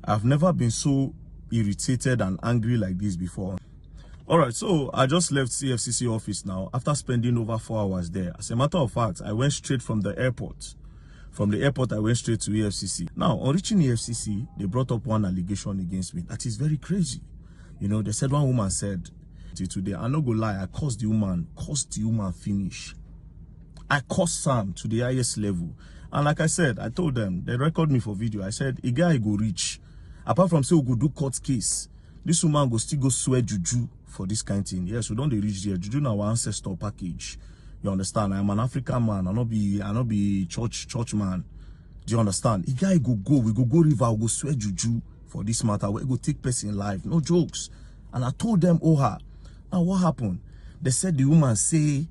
I've never been so irritated and angry like this before. All right, so I just left EFCC office now after spending over 4 hours there. As a matter of fact, I went straight from the airport. From the airport, I went straight to EFCC. Now, on reaching EFCC, they brought up one allegation against me. That is very crazy. You know, they said one woman said, today, I'm not gonna lie, I cursed the woman finish. I cursed Sam to the highest level. And like I said, I told them, they record me for video. I said, a guy go reach. Apart from say we go do court case, this woman go still go swear juju for this kind of thing. Yes, we don't reach there. Juju now our ancestor package. You understand? I'm an African man. I not be church man. Do you understand? A guy we go river, we go swear juju for this matter. We go take person life. No jokes. And I told them, now what happened? They said the woman say,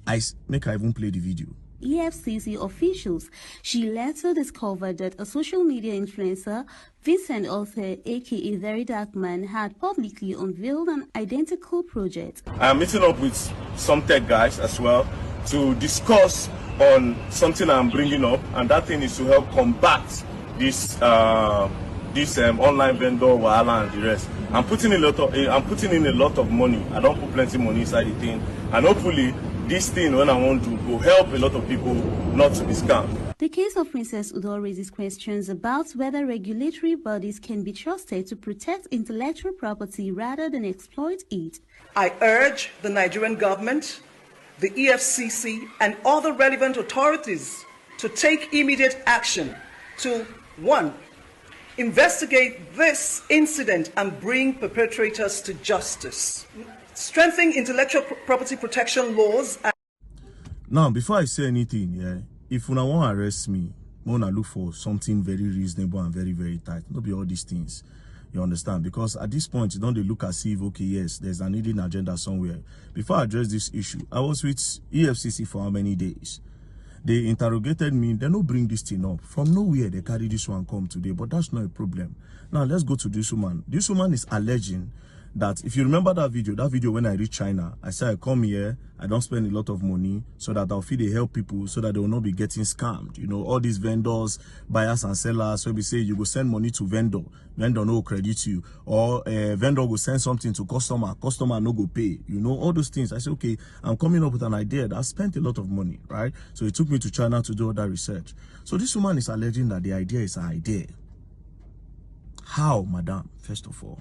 I even play the video. EFCC officials, she later discovered that a social media influencer, Vincent Author, aka VeryDarkMan, had publicly unveiled an identical project. I'm meeting up with some tech guys as well to discuss on something I'm bringing up, and that thing is to help combat this online vendor wahala and the rest. I'm putting in a lot of money. I don't put plenty money inside the thing, and hopefully this thing, when I want to, will help a lot of people not to be scammed. The case of Princess Udo raises questions about whether regulatory bodies can be trusted to protect intellectual property rather than exploit it. I urge the Nigerian government, the EFCC, and other relevant authorities to take immediate action to, 1, investigate this incident and bring perpetrators to justice. Strengthening intellectual property protection laws. Now, before I say anything, if you want to arrest me, I want to look for something very reasonable and very, very tight. Not be all these things. You understand? Because at this point, you don't look as if, okay, yes, there's an hidden agenda somewhere. Before I address this issue, I was with EFCC for how many days? They interrogated me. They don't bring this thing up. From nowhere, they carry this one come today. But that's not a problem. Now, let's go to this woman. This woman is alleging that, if you remember that video when I reached China, I said I come here, I don't spend a lot of money so that I'll feel they help people so that they will not be getting scammed. You know, all these vendors, buyers and sellers, so we say you go send money to vendor no credit you, or vendor will send something to customer no go pay. You know, all those things. I said, okay, I'm coming up with an idea that I spent a lot of money, right? So it took me to China to do all that research. So this woman is alleging that the idea is an idea. How, madam, first of all?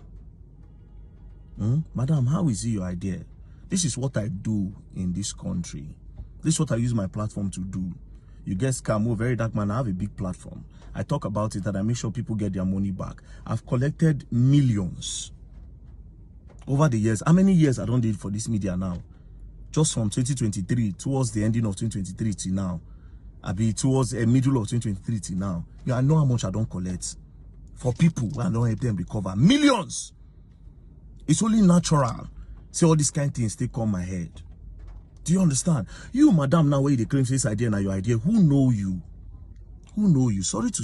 Madam, how is it your idea? This is what I do in this country. This is what I use my platform to do. You get scam, VeryDarkMan, I have a big platform. I talk about it and I make sure people get their money back. I've collected millions over the years. How many years I don't do it for this media now? Just from 2023 towards the ending of 2023 till now. I be towards the middle of 2023 till now. I know how much I don't collect for people who I don't help them recover. Millions! It's only natural. See, all these kind of things they come my head. Do you understand? You, madam, now where they claim this idea now your idea. Who know you? Who know you? Sorry to